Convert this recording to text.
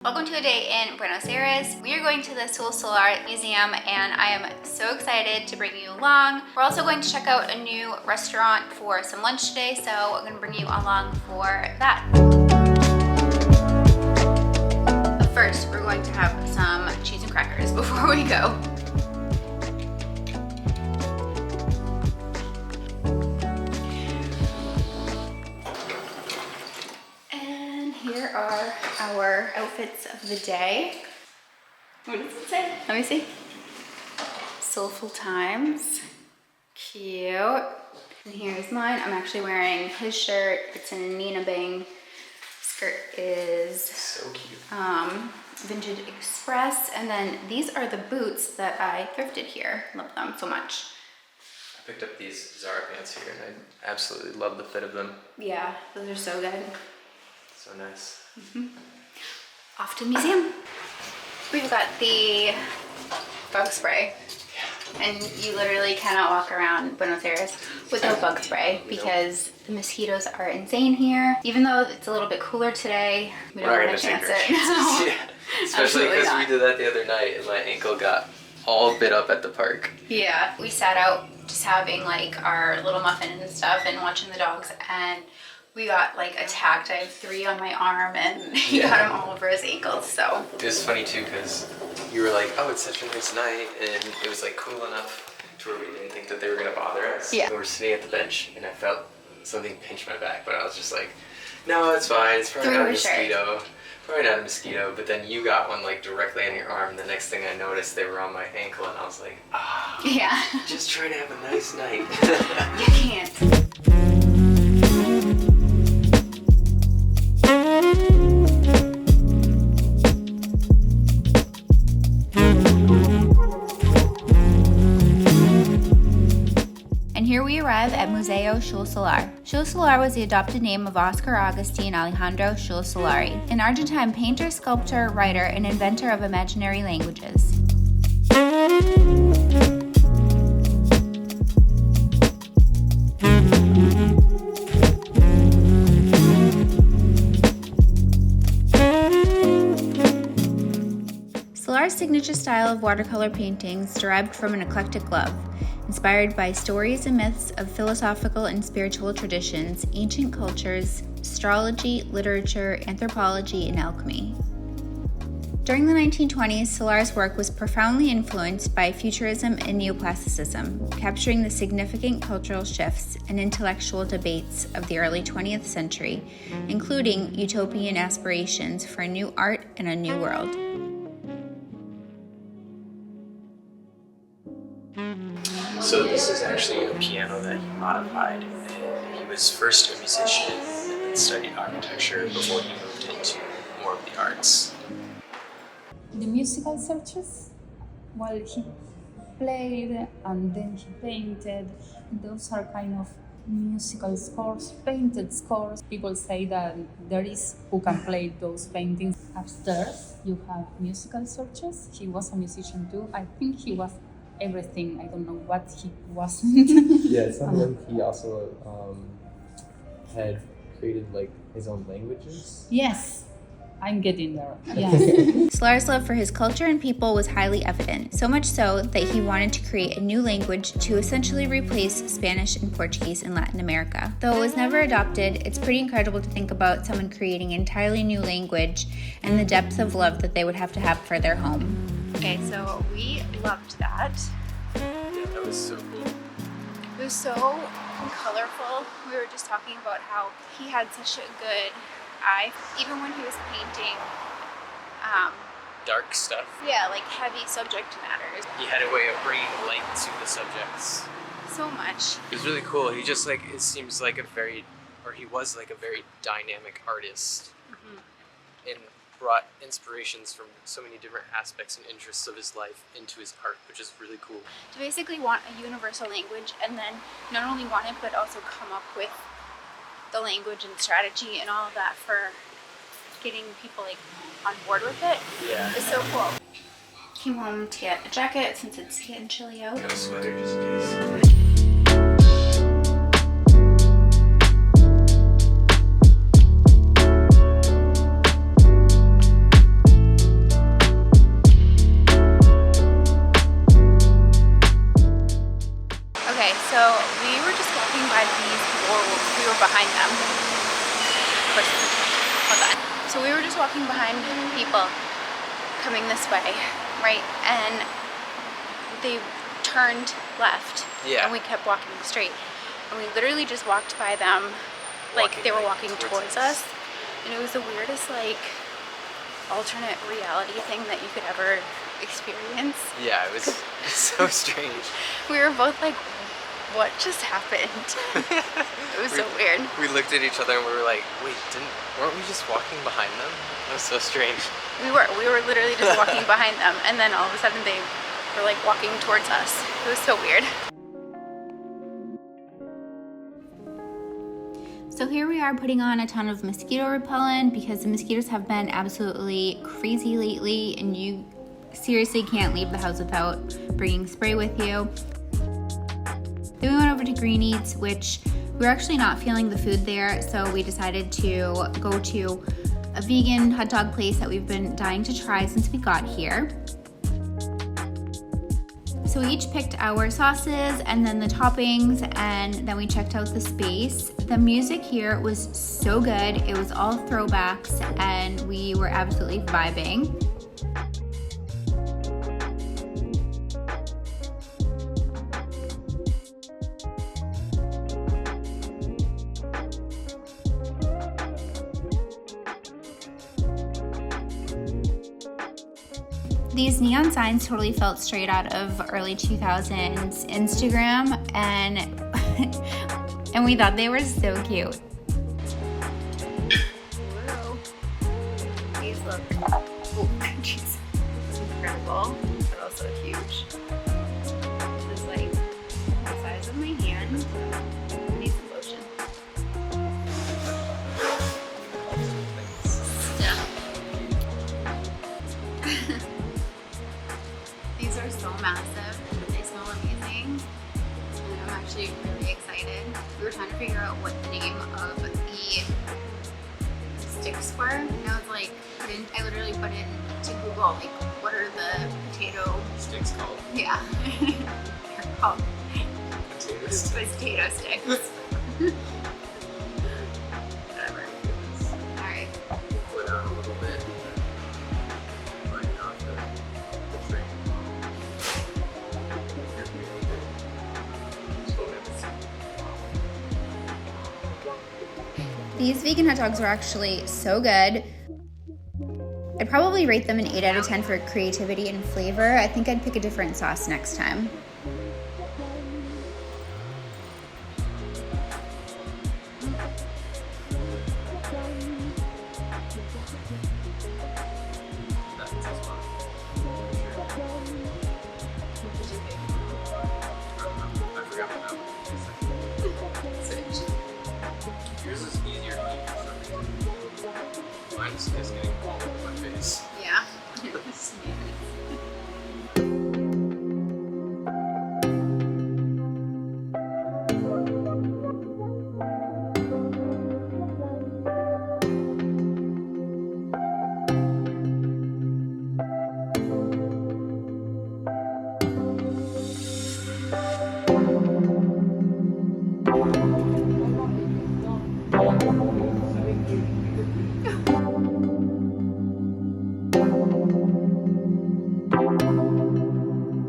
Welcome to a day in Buenos Aires. We are going to the Sol Solar Museum and I am so excited to bring you along. We're also going to check out a new restaurant for some lunch today, so I'm going to bring you along for that. But first, we're going to have some cheese and crackers before we go. Here are our outfits of the day. What does it say? Let me see. Soulful Times. Cute. And here's mine. I'm actually wearing his shirt. It's in Nina Bing. Skirt is so cute. Vintage Express. And then these are the boots that I thrifted here. Love them so much. I picked up these Zara pants here and I absolutely love the fit of them. Yeah, those are so good. So nice. Off to the museum. We've got the bug spray. Yeah. And you literally cannot walk around Buenos Aires without bug spray because the mosquitoes are insane here. Even though it's a little bit cooler today, we don't want to chance it. No. Yeah. Especially because we did that the other night and my ankle got all bit up at the park. Yeah. We sat out just having like our little muffin and stuff and watching the dogs, and we got like attacked. I have 3 on my arm and he got him all over his ankles, so. It was funny too because you were like, oh, it's such a nice night, and it was like cool enough to where we didn't think that they were gonna bother us. Yeah. We were sitting at the bench and I felt something pinch my back, but I was just like, no, it's fine, it's probably not a mosquito. Probably not a mosquito, but then you got one like directly on your arm. The next thing I noticed, they were on my ankle and I was like, ah. Yeah. Just trying to have a nice night. You can't. Here we arrive at Museo Sol Solar. Sol Solar was the adopted name of Oscar Agustin Alejandro Sol Solari, an Argentine painter, sculptor, writer, and inventor of imaginary languages. Solar's signature style of watercolor paintings derived from an eclectic love, inspired by stories and myths of philosophical and spiritual traditions, ancient cultures, astrology, literature, anthropology, and alchemy. During the 1920s, Solar's work was profoundly influenced by Futurism and Neoclassicism, capturing the significant cultural shifts and intellectual debates of the early 20th century, including utopian aspirations for a new art and a new world. So this is actually a piano that he modified. He was first a musician and then studied architecture before he moved into more of the arts. The musical searches, well, he played and then he painted. Those are kind of musical scores, painted scores. People say that there is who can play those paintings. Upstairs, you have musical searches. He was a musician too. I think he was everything. I don't know what he wasn't. Yeah, it sounded like he also had created like his own languages. Yes, I'm getting there. Yes. Solar's love for his culture and people was highly evident, so much so that he wanted to create a new language to essentially replace Spanish and Portuguese in Latin America. Though it was never adopted, it's pretty incredible to think about someone creating an entirely new language and the depth of love that they would have to have for their home. Okay, so we loved that. Yeah, that was so cool. It was so colorful. We were just talking about how he had such a good eye, even when he was painting Dark stuff. yeah, like heavy subject matters. He had a way of bringing light to the subjects. So much. It was really cool. He just like, it seems like he was like a very dynamic artist. And brought inspirations from so many different aspects and interests of his life into his art, which is really cool. To basically want a universal language and then not only want it but also come up with the language and strategy and all of that for getting people like on board with it. Yeah. It's so cool. Came home to get a jacket since it's getting chilly out. Got a sweater just in case. people coming this way, right? And they turned left. Yeah. And we kept walking straight. And we literally just walked by them like they were walking towards us. And it was the weirdest, like, alternate reality thing that you could ever experience. Yeah, it was so strange. We were both like, what just happened? It was so weird. We looked at each other and we were like, wait, weren't we just walking behind them? That was so strange. We were literally just walking behind them, and then all of a sudden they were like walking towards us. It was so weird. So here we are putting on a ton of mosquito repellent because the mosquitoes have been absolutely crazy lately, and you seriously can't leave the house without bringing spray with you. Then we went over to Green Eats, which we were actually not feeling the food there, so we decided to go to a vegan hot dog place that we've been dying to try since we got here. So we each picked our sauces and then the toppings, and then we checked out the space. The music here was so good. It was all throwbacks and we were absolutely vibing. These neon signs totally felt straight out of early 2000s Instagram, and we thought they were so cute. Whoa. These look, oh, geez, incredible, but also huge. This is like the size of my hand. I need some lotion. Yeah. These are so massive, but they smell amazing. And I'm actually really excited. We were trying to figure out what the name of the sticks were. And I was like, I literally put it into Google, like, what are the potato Sticks called? Yeah. They're called Potato sticks. potato sticks. Whatever. Alright. Put out a little bit. Right off the train. These vegan hot dogs were actually so good. I'd probably rate them an 8 out of 10 for creativity and flavor. I think I'd pick a different sauce next time. I forgot what that was. Yours is easier to eat for some reason. Mine's just getting all over my face.